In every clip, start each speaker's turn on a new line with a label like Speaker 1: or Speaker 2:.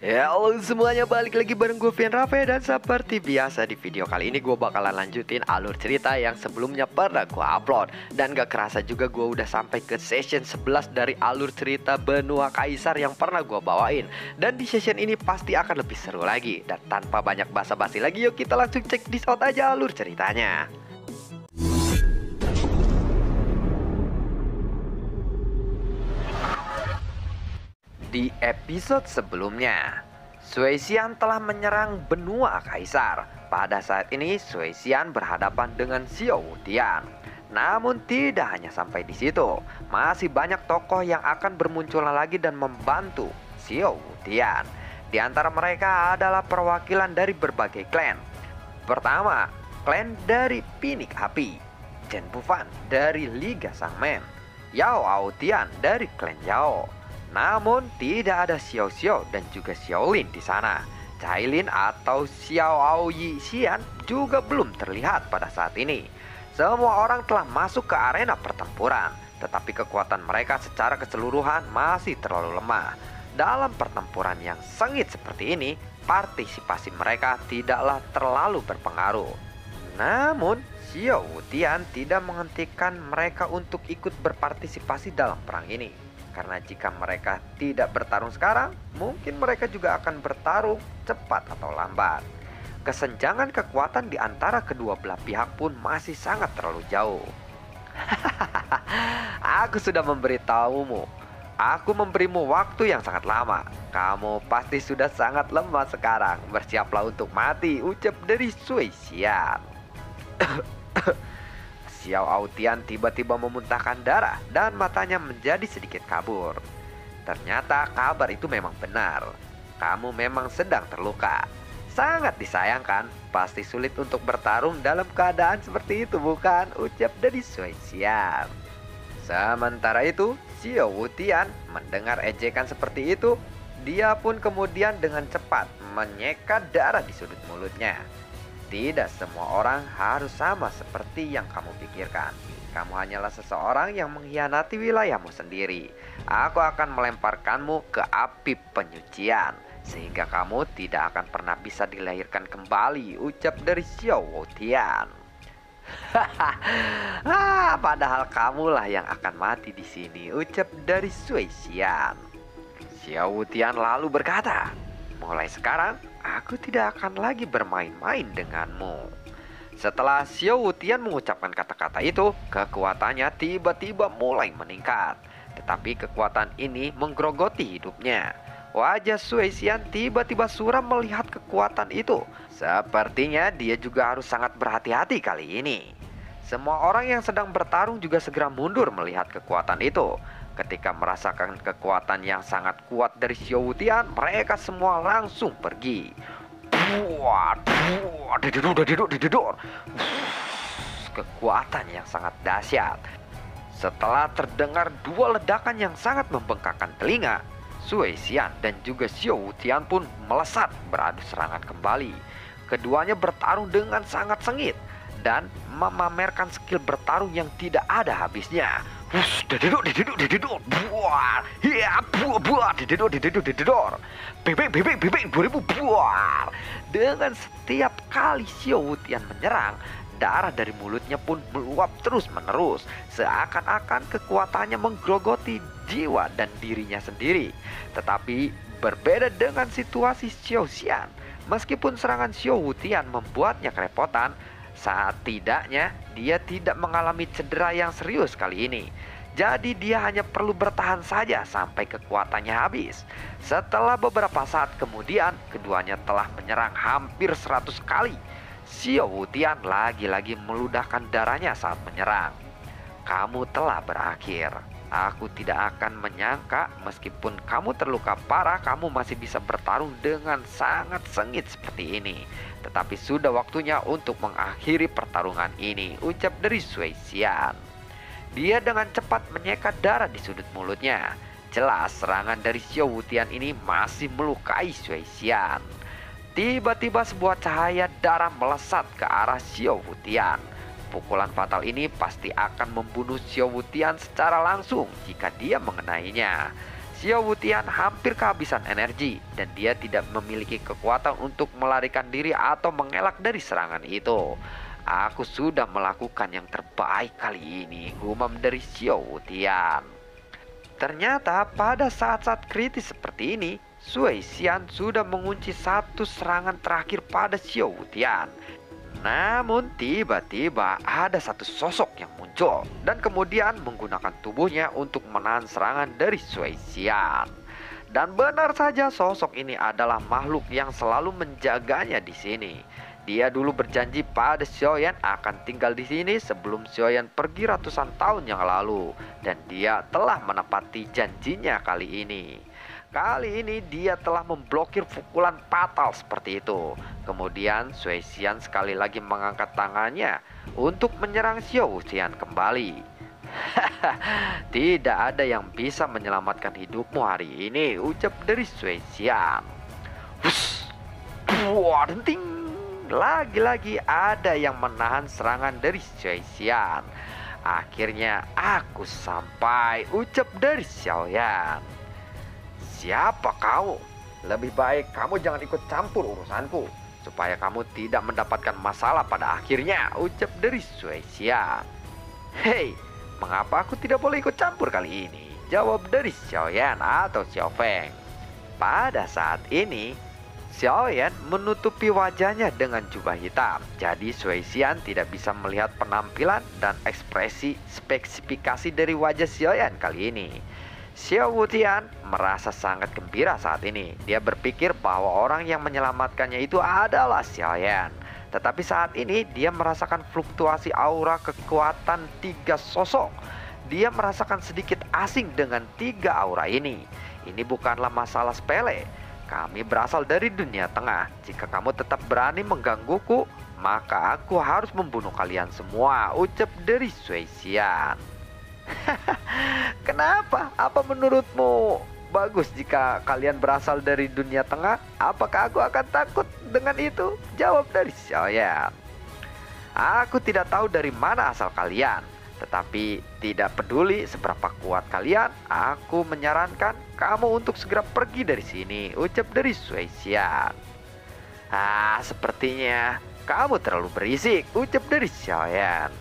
Speaker 1: Ya halo semuanya, balik lagi bareng gue Vian Rafe. Dan seperti biasa di video kali ini gue bakalan lanjutin alur cerita yang sebelumnya pernah gue upload. Dan gak kerasa juga gue udah sampai ke session 11 dari alur cerita Benua Kaisar yang pernah gue bawain. Dan di session ini pasti akan lebih seru lagi. Dan tanpa banyak basa-basi lagi, yuk kita langsung cek this out aja alur ceritanya. Di episode sebelumnya, Sui Xian telah menyerang benua Kaisar. Pada saat ini, Sui Xian berhadapan dengan Xiao Wudian. Namun tidak hanya sampai di situ, masih banyak tokoh yang akan bermunculan lagi dan membantu Xiao Wudian. Di antara mereka adalah perwakilan dari berbagai klan. Pertama, klan dari Pinik Api, Chen Bufan dari Liga Sangmen, Yao Aotian dari klan Yao. Namun tidak ada Xiao Xiao dan juga Xiaolin di sana. Cailin atau Xiao Aoyi Xian juga belum terlihat pada saat ini. Semua orang telah masuk ke arena pertempuran, tetapi kekuatan mereka secara keseluruhan masih terlalu lemah. Dalam pertempuran yang sengit seperti ini, partisipasi mereka tidaklah terlalu berpengaruh. Namun, Xiao Wudian tidak menghentikan mereka untuk ikut berpartisipasi dalam perang ini. Karena jika mereka tidak bertarung sekarang, mungkin mereka juga akan bertarung cepat atau lambat. Kesenjangan kekuatan di antara kedua belah pihak pun masih sangat terlalu jauh. Aku sudah memberitahumu. Aku memberimu waktu yang sangat lama. Kamu pasti sudah sangat lemah sekarang. Bersiaplah untuk mati, ucap dari Sui Xian. Xiao Aotian tiba-tiba memuntahkan darah dan matanya menjadi sedikit kabur. Ternyata kabar itu memang benar. Kamu memang sedang terluka. Sangat disayangkan, pasti sulit untuk bertarung dalam keadaan seperti itu, bukan? Ucap dari Sui Xian. Sementara itu, Xiao Wudian mendengar ejekan seperti itu. Dia pun kemudian dengan cepat menyeka darah di sudut mulutnya. Tidak semua orang harus sama seperti yang kamu pikirkan. Kamu hanyalah seseorang yang mengkhianati wilayahmu sendiri. Aku akan melemparkanmu ke api penyucian, sehingga kamu tidak akan pernah bisa dilahirkan kembali, ucap dari Xiao Wudian. Padahal kamulah yang akan mati di sini, ucap dari Sui Xian. Xiao Wudian lalu berkata, mulai sekarang, aku tidak akan lagi bermain-main denganmu. Setelah Xiao Wudian mengucapkan kata-kata itu, kekuatannya tiba-tiba mulai meningkat. Tetapi kekuatan ini menggerogoti hidupnya. Wajah Sui Xian tiba-tiba suram melihat kekuatan itu. Sepertinya dia juga harus sangat berhati-hati kali ini. Semua orang yang sedang bertarung juga segera mundur melihat kekuatan itu. Ketika merasakan kekuatan yang sangat kuat dari Xiao Wudian, mereka semua langsung pergi. Kekuatan yang sangat dahsyat. Setelah terdengar dua ledakan yang sangat membengkakkan telinga, Sui Xian dan juga Xiao Wudian pun melesat beradu serangan kembali. Keduanya bertarung dengan sangat sengit dan memamerkan skill bertarung yang tidak ada habisnya. Dengan setiap kali Xiao Wudian menyerang, darah dari mulutnya pun meluap terus-menerus, seakan-akan kekuatannya menggerogoti jiwa dan dirinya sendiri. Tetapi berbeda dengan situasi Xiao Xian, meskipun serangan Xiao Wudian membuatnya kerepotan, setidaknya dia tidak mengalami cedera yang serius kali ini. Jadi dia hanya perlu bertahan saja sampai kekuatannya habis. Setelah beberapa saat kemudian, keduanya telah menyerang hampir 100 kali. Xiao Wudian lagi-lagi meludahkan darahnya saat menyerang. Kamu telah berakhir. Aku tidak akan menyangka meskipun kamu terluka parah, kamu masih bisa bertarung dengan sangat sengit seperti ini. Tetapi sudah waktunya untuk mengakhiri pertarungan ini, ucap dari Sui Xian. Dia dengan cepat menyeka darah di sudut mulutnya. Jelas serangan dari Xiao Wudian ini masih melukai Sui Xian. Tiba-tiba sebuah cahaya darah melesat ke arah Xiao Wudian. Pukulan fatal ini pasti akan membunuh Xiao Wudian secara langsung jika dia mengenainya. Xiao Wutian hampir kehabisan energi dan dia tidak memiliki kekuatan untuk melarikan diri atau mengelak dari serangan itu. Aku sudah melakukan yang terbaik kali ini, gumam dari Xiao Wutian. Ternyata pada saat-saat kritis seperti ini, Sui Xian sudah mengunci satu serangan terakhir pada Xiao Wutian. Namun tiba-tiba ada satu sosok yang muncul dan kemudian menggunakan tubuhnya untuk menahan serangan dari Sui Xian. Dan benar saja sosok ini adalah makhluk yang selalu menjaganya di sini. Dia dulu berjanji pada Xiaoyan akan tinggal di sini sebelum Xiaoyan pergi ratusan tahun yang lalu, dan dia telah menepati janjinya kali ini. Kali ini dia telah memblokir pukulan fatal seperti itu. Kemudian Sui Xian sekali lagi mengangkat tangannya untuk menyerang Xiao Xian kembali. Tidak ada yang bisa menyelamatkan hidupmu hari ini, ucap dari Sui Xian. Hush, buah denting. Lagi-lagi ada yang menahan serangan dari Sui Xian. Akhirnya aku sampai, ucap dari Xiaoyan. Siapa kau? Lebih baik kamu jangan ikut campur urusanku, supaya kamu tidak mendapatkan masalah pada akhirnya, ucap dari Sui Xian. Hei, mengapa aku tidak boleh ikut campur kali ini? Jawab dari Xiaoyan atau Xiao Feng. Pada saat ini Xiaoyan menutupi wajahnya dengan jubah hitam. Jadi Sui Xian tidak bisa melihat penampilan dan ekspresi spesifikasi dari wajah Xiaoyan kali ini. Xiao Wutian merasa sangat gembira saat ini. Dia berpikir bahwa orang yang menyelamatkannya itu adalah Xiaoyan. Tetapi saat ini dia merasakan fluktuasi aura kekuatan tiga sosok. Dia merasakan sedikit asing dengan tiga aura ini. Ini bukanlah masalah sepele. Kami berasal dari dunia tengah. Jika kamu tetap berani menggangguku, maka aku harus membunuh kalian semua, ucap dari Sui Xian. Kenapa? Apa menurutmu bagus jika kalian berasal dari dunia tengah? Apakah aku akan takut dengan itu? Jawab dari Xiaoyan. Aku tidak tahu dari mana asal kalian, tetapi tidak peduli seberapa kuat kalian, aku menyarankan kamu untuk segera pergi dari sini, ucap dari Sui Xian. Sepertinya kamu terlalu berisik, ucap dari Xiaoyan.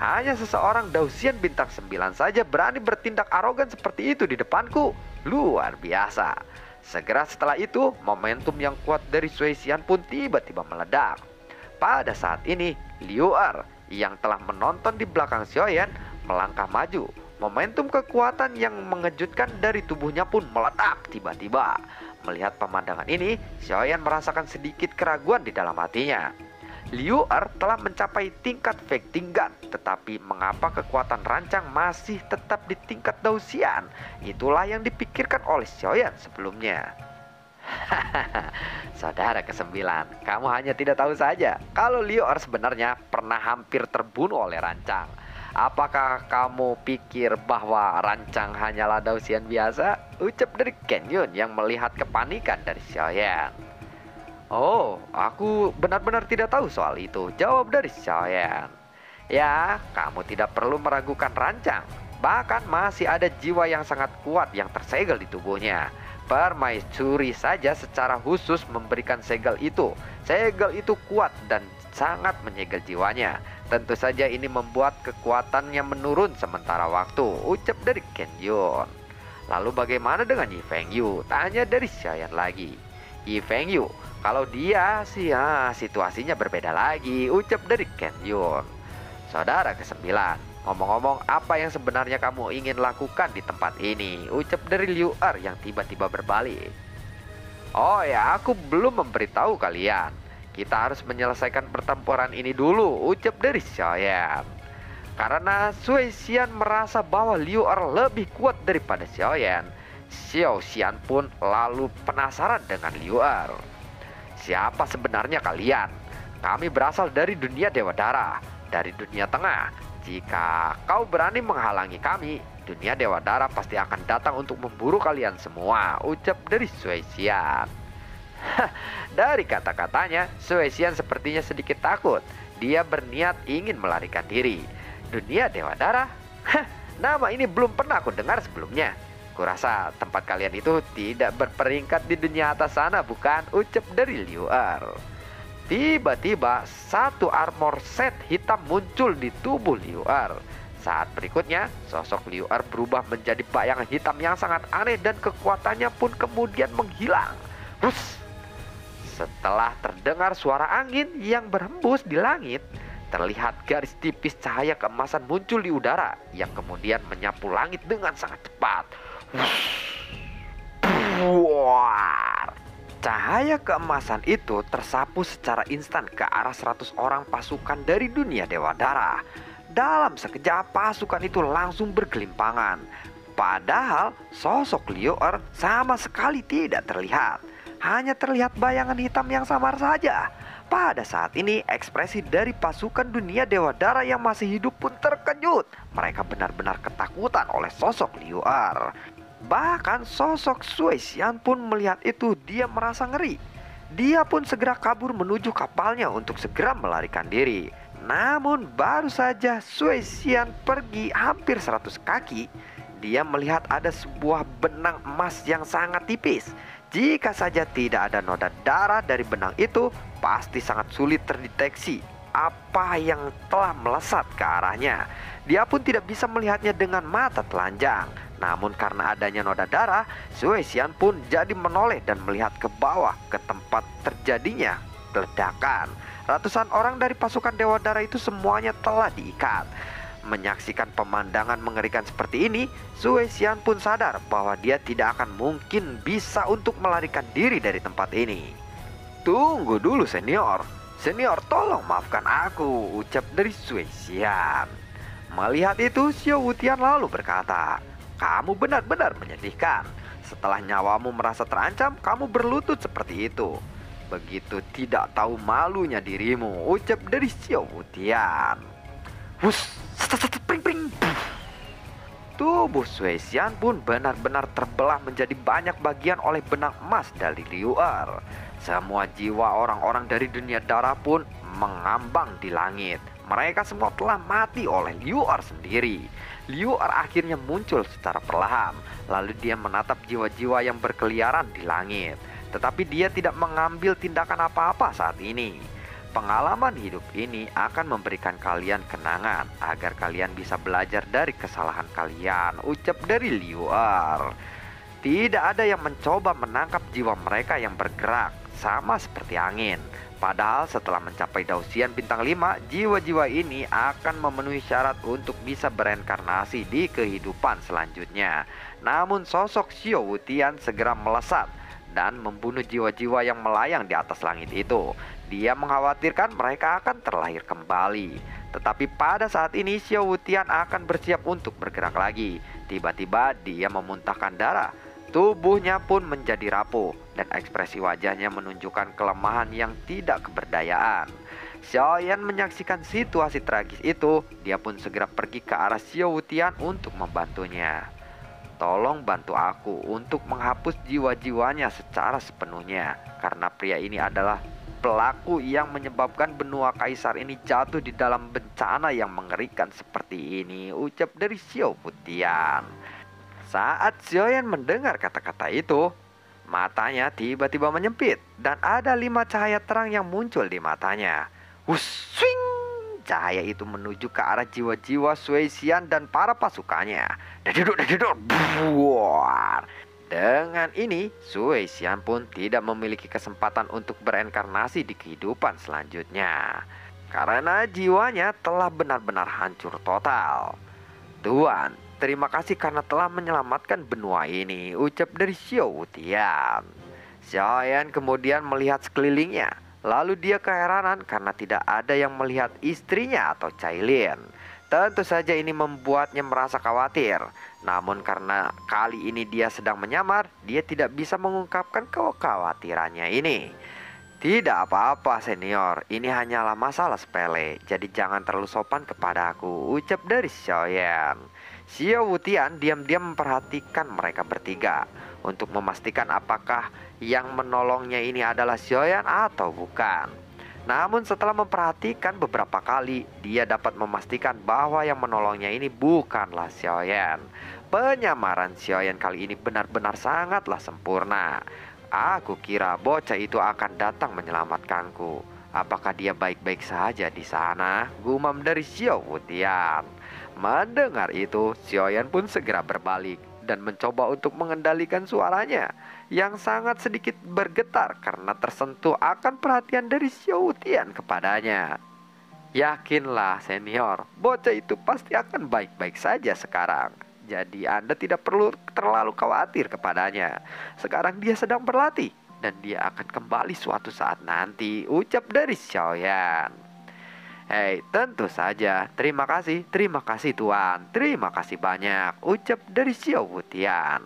Speaker 1: Hanya seseorang Dausian bintang 9 saja berani bertindak arogan seperti itu di depanku. Luar biasa. Segera setelah itu, momentum yang kuat dari Sui Xian pun tiba-tiba meledak. Pada saat ini, Liu Er yang telah menonton di belakang Xiaoyan melangkah maju. Momentum kekuatan yang mengejutkan dari tubuhnya pun meledak tiba-tiba. Melihat pemandangan ini, Xiaoyan merasakan sedikit keraguan di dalam hatinya. Liu Er telah mencapai tingkat Feng Tinggan, tetapi mengapa kekuatan rancang masih tetap di tingkat Dausian? Itulah yang dipikirkan oleh Xiaoyan sebelumnya. Saudara ke-9, kamu hanya tidak tahu saja kalau Liu Er sebenarnya pernah hampir terbunuh oleh rancang. Apakah kamu pikir bahwa rancang hanyalah Dausian biasa? Ucap dari Ken Yun yang melihat kepanikan dari Xiaoyan. Oh, aku benar-benar tidak tahu soal itu, jawab dari Xiaoyan. Ya, kamu tidak perlu meragukan rancang. Bahkan masih ada jiwa yang sangat kuat yang tersegel di tubuhnya. Permaisuri saja secara khusus memberikan segel itu. Segel itu kuat dan sangat menyegel jiwanya. Tentu saja ini membuat kekuatannya menurun sementara waktu, ucap dari Ken Yun. Lalu bagaimana dengan Yi Fengyu? Tanya dari Xiaoyan lagi. Yi Fengyu, kalau dia sih situasinya berbeda lagi, ucap dari Ken Yun. Saudara ke-9, ngomong-ngomong, apa yang sebenarnya kamu ingin lakukan di tempat ini? Ucap dari Liu Er yang tiba-tiba berbalik. Oh ya, aku belum memberitahu kalian. Kita harus menyelesaikan pertempuran ini dulu, ucap dari Xiaoyan. Karena Sui Xian merasa bahwa Liu Er lebih kuat daripada Xiaoyan, Xiao Xian pun lalu penasaran dengan Liu Er. Siapa sebenarnya kalian? Kami berasal dari dunia Dewa Darah, dari dunia tengah. Jika kau berani menghalangi kami, dunia Dewa Darah pasti akan datang untuk memburu kalian semua, ucap dari Sui Xian. Dari kata-katanya, Sui Xian sepertinya sedikit takut. Dia berniat ingin melarikan diri. Dunia Dewa Darah? Nama ini belum pernah aku dengar sebelumnya. Kurasa tempat kalian itu tidak berperingkat di dunia atas sana, bukan? Ucap dari Liu Er. Tiba-tiba satu armor set hitam muncul di tubuh Liu Er. Saat berikutnya, sosok Liu Er berubah menjadi bayangan hitam yang sangat aneh dan kekuatannya pun kemudian menghilang. Hus! Setelah terdengar suara angin yang berhembus di langit, terlihat garis tipis cahaya keemasan muncul di udara yang kemudian menyapu langit dengan sangat cepat. Buar! Cahaya keemasan itu tersapu secara instan ke arah 100 orang pasukan dari dunia Dewa Darah. Dalam sekejap pasukan itu langsung bergelimpangan. Padahal sosok Liu Er sama sekali tidak terlihat. Hanya terlihat bayangan hitam yang samar saja. Pada saat ini ekspresi dari pasukan dunia Dewa Darah yang masih hidup pun terkejut. Mereka benar-benar ketakutan oleh sosok Liu Er. Bahkan sosok Sui Xian pun melihat itu, dia merasa ngeri. Dia pun segera kabur menuju kapalnya untuk segera melarikan diri. Namun baru saja Sui Xian pergi hampir 100 kaki, dia melihat ada sebuah benang emas yang sangat tipis. Jika saja tidak ada noda darah dari benang itu, pasti sangat sulit terdeteksi apa yang telah melesat ke arahnya. Dia pun tidak bisa melihatnya dengan mata telanjang. Namun karena adanya noda darah, Sui Xian pun jadi menoleh dan melihat ke bawah ke tempat terjadinya ledakan. Ratusan orang dari pasukan Dewa Darah itu semuanya telah diikat. Menyaksikan pemandangan mengerikan seperti ini, Sui Xian pun sadar bahwa dia tidak akan mungkin bisa untuk melarikan diri dari tempat ini. Tunggu dulu senior. Senior, tolong maafkan aku, ucap dari Sui Xian. Melihat itu, Xiao Wutian lalu berkata, kamu benar-benar menyedihkan. Setelah nyawamu merasa terancam, kamu berlutut seperti itu. Begitu tidak tahu malunya dirimu, ucap dari Xiao Wutian. Hus, pring. Tubuh Sui Xian pun benar-benar terbelah menjadi banyak bagian oleh benang emas dari Liu Er. Semua jiwa orang-orang dari dunia darah pun mengambang di langit. Mereka semua telah mati oleh Liu Er sendiri. Liu Er akhirnya muncul secara perlahan. Lalu dia menatap jiwa-jiwa yang berkeliaran di langit. Tetapi dia tidak mengambil tindakan apa-apa saat ini. Pengalaman hidup ini akan memberikan kalian kenangan agar kalian bisa belajar dari kesalahan kalian, ucap dari Liu Er. Tidak ada yang mencoba menangkap jiwa mereka yang bergerak, sama seperti angin. Padahal setelah mencapai Dausian bintang 5, jiwa-jiwa ini akan memenuhi syarat untuk bisa bereinkarnasi di kehidupan selanjutnya. Namun sosok Xiao Wutian segera melesat dan membunuh jiwa-jiwa yang melayang di atas langit itu. Dia mengkhawatirkan mereka akan terlahir kembali. Tetapi pada saat ini Xiao Wutian akan bersiap untuk bergerak lagi. Tiba-tiba dia memuntahkan darah. Tubuhnya pun menjadi rapuh dan ekspresi wajahnya menunjukkan kelemahan yang tidak keberdayaan. Xiaoyan menyaksikan situasi tragis itu. Dia pun segera pergi ke arah Xiao Wutian untuk membantunya. Tolong bantu aku untuk menghapus jiwa-jiwanya secara sepenuhnya, karena pria ini adalah pelaku yang menyebabkan benua kaisar ini jatuh di dalam bencana yang mengerikan seperti ini, ucap dari Xiao Wutian. Saat Xiaoyan mendengar kata-kata itu, matanya tiba-tiba menyempit dan ada 5 cahaya terang yang muncul di matanya. Swing! Cahaya itu menuju ke arah jiwa-jiwa Sui Xian dan para pasukannya. Dadiduk. Buar! Dengan ini, Sui Xian pun tidak memiliki kesempatan untuk bereinkarnasi di kehidupan selanjutnya, karena jiwanya telah benar-benar hancur total. Tuan, terima kasih karena telah menyelamatkan benua ini, ucap dari Xiao Wutian. Xiaoyan kemudian melihat sekelilingnya. Lalu dia keheranan karena tidak ada yang melihat istrinya atau Cailin. Tentu saja ini membuatnya merasa khawatir. Namun karena kali ini dia sedang menyamar, dia tidak bisa mengungkapkan kekhawatirannya ini. Tidak apa-apa senior, ini hanyalah masalah sepele. Jadi jangan terlalu sopan kepada aku, ucap dari Xiaoyan. Xiao Wutian diam-diam memperhatikan mereka bertiga untuk memastikan apakah yang menolongnya ini adalah Xiaoyan atau bukan. Namun setelah memperhatikan beberapa kali, dia dapat memastikan bahwa yang menolongnya ini bukanlah Xiaoyan. Penyamaran Xiaoyan kali ini benar-benar sangatlah sempurna. Aku kira bocah itu akan datang menyelamatkanku. Apakah dia baik-baik saja di sana? Gumam dari Xiao Wutian. Mendengar itu, Xiaoyan pun segera berbalik dan mencoba untuk mengendalikan suaranya yang sangat sedikit bergetar karena tersentuh akan perhatian dari Xiao Wutian kepadanya. Yakinlah senior, bocah itu pasti akan baik-baik saja sekarang. Jadi Anda tidak perlu terlalu khawatir kepadanya. Sekarang dia sedang berlatih dan dia akan kembali suatu saat nanti, ucap dari Xiaoyan. Hei, tentu saja. Terima kasih Tuan. Terima kasih banyak, ucap dari Xiao Wutian.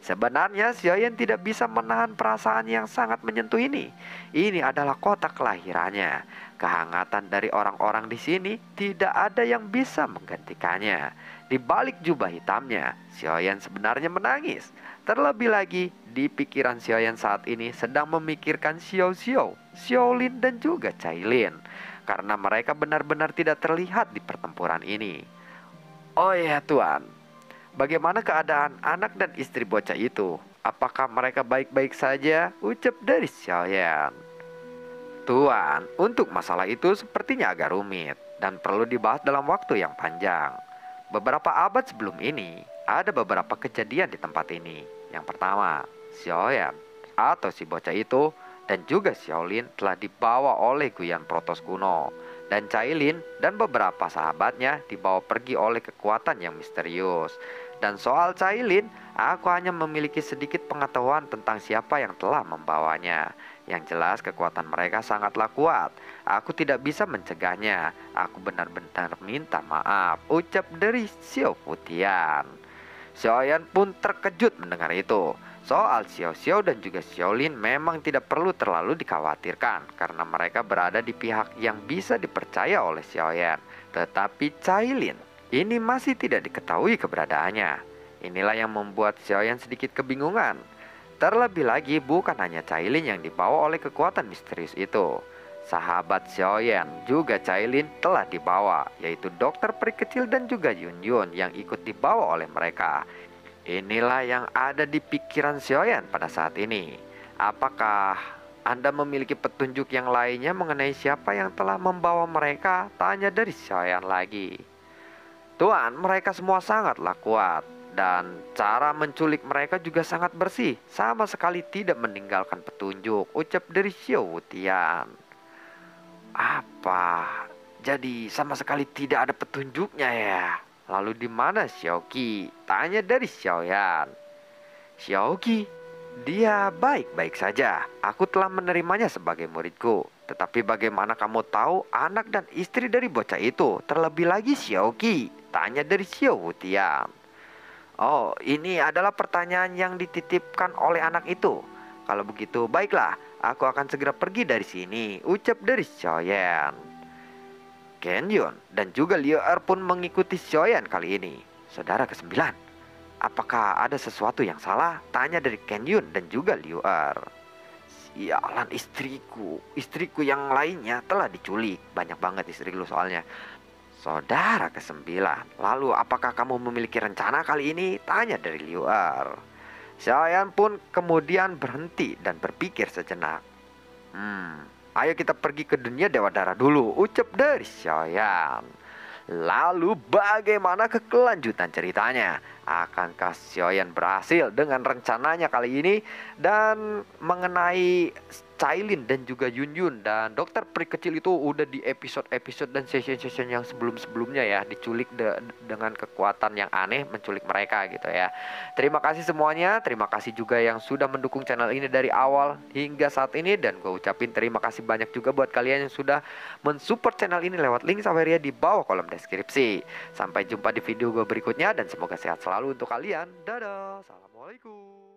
Speaker 1: Sebenarnya Xiaoyan tidak bisa menahan perasaan yang sangat menyentuh ini. Ini adalah kota kelahirannya. Kehangatan dari orang-orang di sini tidak ada yang bisa menggantikannya. Di balik jubah hitamnya, Xiaoyan sebenarnya menangis. Terlebih lagi, di pikiran Xiaoyan saat ini sedang memikirkan Xiao Xiao, Xiaolin dan juga Cailin. Karena mereka benar-benar tidak terlihat di pertempuran ini. Oh ya Tuan, bagaimana keadaan anak dan istri bocah itu? Apakah mereka baik-baik saja? Ucap dari Xiaoyan. Tuan, untuk masalah itu sepertinya agak rumit dan perlu dibahas dalam waktu yang panjang. Beberapa abad sebelum ini, ada beberapa kejadian di tempat ini. Yang pertama, Xiaoyan atau si bocah itu dan juga Xiaolin telah dibawa oleh Guyan Protos kuno. Dan Cailin dan beberapa sahabatnya dibawa pergi oleh kekuatan yang misterius. Dan soal Cailin, aku hanya memiliki sedikit pengetahuan tentang siapa yang telah membawanya. Yang jelas kekuatan mereka sangatlah kuat. Aku tidak bisa mencegahnya. Aku benar-benar minta maaf, ucap dari Xiao Wutian. Xiaoyan pun terkejut mendengar itu. Soal Xiao Xiao dan juga Xiaolin memang tidak perlu terlalu dikhawatirkan karena mereka berada di pihak yang bisa dipercaya oleh Xiaoyan. Tetapi Cailin ini masih tidak diketahui keberadaannya. Inilah yang membuat Xiaoyan sedikit kebingungan. Terlebih lagi bukan hanya Cailin yang dibawa oleh kekuatan misterius itu. Sahabat Xiaoyan juga Cailin telah dibawa, yaitu dokter peri kecil dan juga Yun Yun yang ikut dibawa oleh mereka. Inilah yang ada di pikiran Xiaoyan pada saat ini. Apakah Anda memiliki petunjuk yang lainnya mengenai siapa yang telah membawa mereka? Tanya dari Xiaoyan lagi. Tuan, mereka semua sangatlah kuat. Dan cara menculik mereka juga sangat bersih. Sama sekali tidak meninggalkan petunjuk, ucap dari Xiao Wutian. Apa? Jadi sama sekali tidak ada petunjuknya ya? Lalu di mana Xiaoqi? Tanya dari Xiaoyan. Xiaoqi, dia baik-baik saja. Aku telah menerimanya sebagai muridku. Tetapi bagaimana kamu tahu anak dan istri dari bocah itu? Terlebih lagi Xiaoqi. Tanya dari Xiao Wutian. Oh, ini adalah pertanyaan yang dititipkan oleh anak itu. Kalau begitu, baiklah. Aku akan segera pergi dari sini. Ucap dari Xiaoyan. Ken Yun dan juga Liu Er pun mengikuti Xiaoyan kali ini. Saudara ke-9, apakah ada sesuatu yang salah? Tanya dari Ken Yun dan juga Liu Er. Sialan istriku yang lainnya telah diculik. Banyak banget istri lu soalnya. Saudara ke-9, lalu apakah kamu memiliki rencana kali ini? Tanya dari Liu Er. Xiaoyan pun kemudian berhenti dan berpikir sejenak. Ayo kita pergi ke dunia Dewa Darah dulu, ucap dari Xiaoyan. Lalu bagaimana kelanjutan ceritanya? Akankah Xiaoyan berhasil dengan rencananya kali ini? Dan mengenai Cailin dan juga Yun Yun dan dokter peri kecil itu udah di episode-episode dan session-session yang sebelum-sebelumnya ya, diculik dengan kekuatan yang aneh, menculik mereka gitu ya. Terima kasih semuanya, terima kasih juga yang sudah mendukung channel ini dari awal hingga saat ini. Dan gue ucapin terima kasih banyak juga buat kalian yang sudah mensupport channel ini lewat link Saweria di bawah kolom deskripsi. Sampai jumpa di video gue berikutnya dan semoga sehat selalu untuk kalian. Dadah, assalamualaikum.